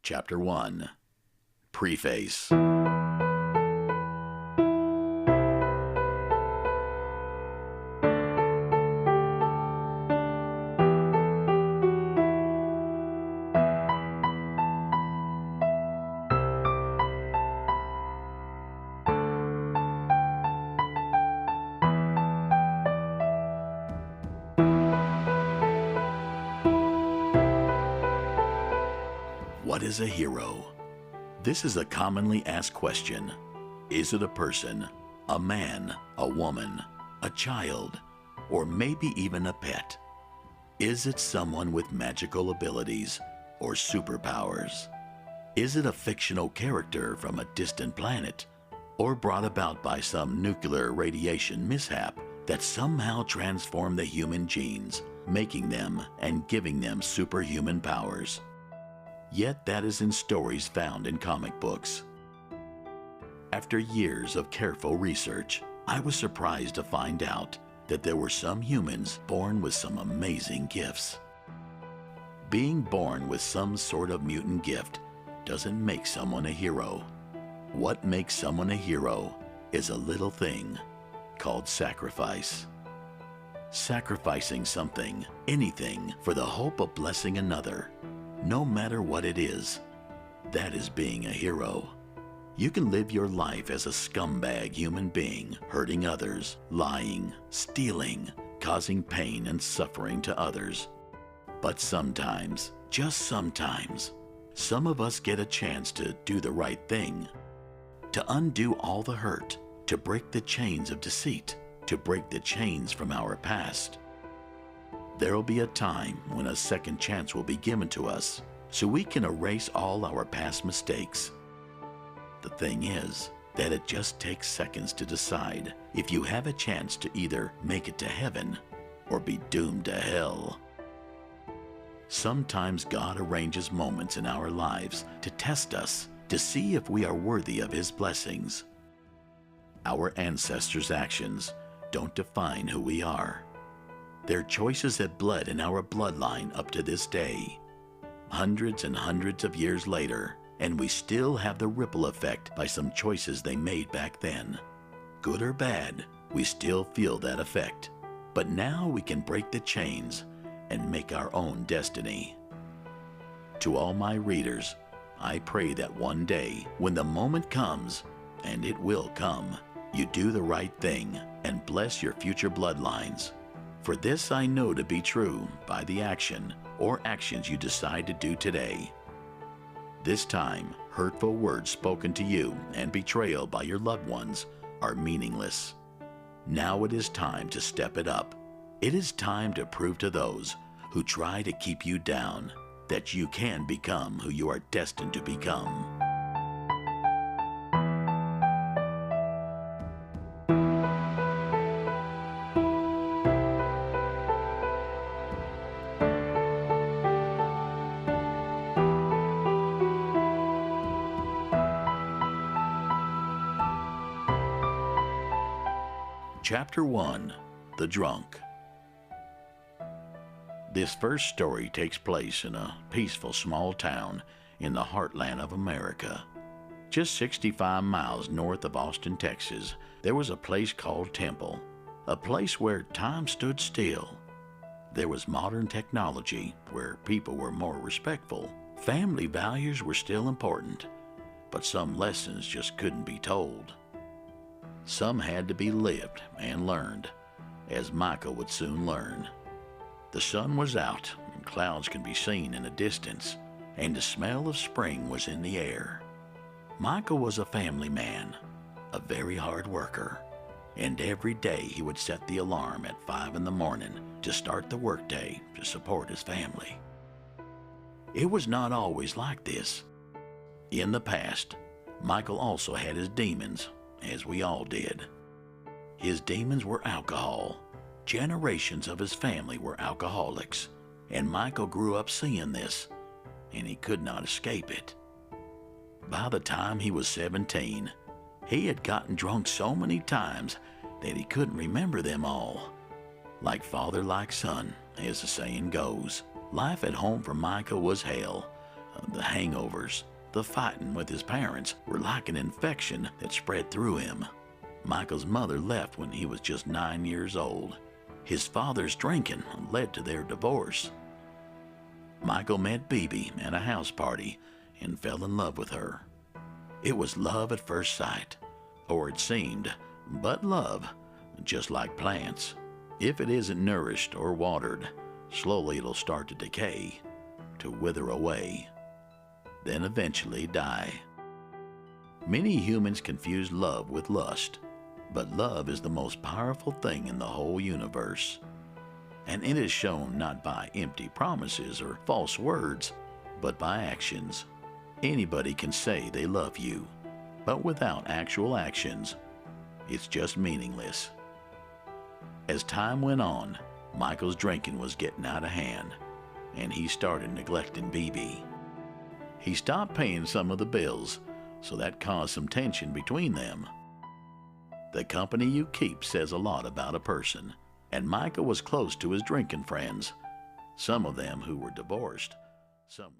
Chapter 1. Preface. What is a hero? This is a commonly asked question. Is it a person, a man, a woman, a child, or maybe even a pet? Is it someone with magical abilities or superpowers? Is it a fictional character from a distant planet, or brought about by some nuclear radiation mishap that somehow transformed the human genes, making them and giving them superhuman powers? Yet that is in stories found in comic books. After years of careful research, I was surprised to find out that there were some humans born with some amazing gifts. Being born with some sort of mutant gift doesn't make someone a hero. What makes someone a hero is a little thing called sacrifice. Sacrificing something, anything, for the hope of blessing another, no matter what it is, that is being a hero. You can live your life as a scumbag human being, hurting others, lying, stealing, causing pain and suffering to others. But sometimes, just sometimes, some of us get a chance to do the right thing, to undo all the hurt, to break the chains of deceit, to break the chains from our past. There will be a time when a second chance will be given to us so we can erase all our past mistakes. The thing is that it just takes seconds to decide if you have a chance to either make it to heaven or be doomed to hell. Sometimes God arranges moments in our lives to test us, to see if we are worthy of His blessings. Our ancestors' actions don't define who we are. Their choices have bled in our bloodline up to this day, hundreds and hundreds of years later, and we still have the ripple effect by some choices they made back then. Good or bad, we still feel that effect. But now we can break the chains and make our own destiny. To all my readers, I pray that one day, when the moment comes, and it will come, you do the right thing and bless your future bloodlines. For this I know to be true by the action or actions you decide to do today. This time, hurtful words spoken to you and betrayal by your loved ones are meaningless. Now it is time to step it up. It is time to prove to those who try to keep you down that you can become who you are destined to become. Chapter 1. The Drunk. This first story takes place in a peaceful small town in the heartland of America. Just 65 miles north of Austin, Texas, there was a place called Temple, a place where time stood still. There was modern technology where people were more respectful. Family values were still important, but some lessons just couldn't be told. Some had to be lived and learned, as Michael would soon learn. The sun was out, and clouds could be seen in the distance, and the smell of spring was in the air. Michael was a family man, a very hard worker, and every day he would set the alarm at 5 in the morning to start the workday to support his family. It was not always like this. In the past, Michael also had his demons, as we all did. His demons were alcohol. Generations of his family were alcoholics, and Michael grew up seeing this, and he could not escape it. By the time he was 17, he had gotten drunk so many times that he couldn't remember them all. Like father, like son, as the saying goes. Life at home for Michael was hell The hangovers, the fighting with his parents were like an infection that spread through him. Michael's mother left when he was just 9 years old. His father's drinking led to their divorce. Michael met Bibi at a house party and fell in love with her. It was love at first sight, or it seemed, but love, just like plants, if it isn't nourished or watered, slowly it'll start to decay, to wither away, then eventually die. Many humans confuse love with lust, but love is the most powerful thing in the whole universe. And it is shown not by empty promises or false words, but by actions. Anybody can say they love you, but without actual actions, it's just meaningless. As time went on, Michael's drinking was getting out of hand, and he started neglecting Bibi. He stopped paying some of the bills, so that caused some tension between them. The company you keep says a lot about a person, and Michael was close to his drinking friends, some of them who were divorced, some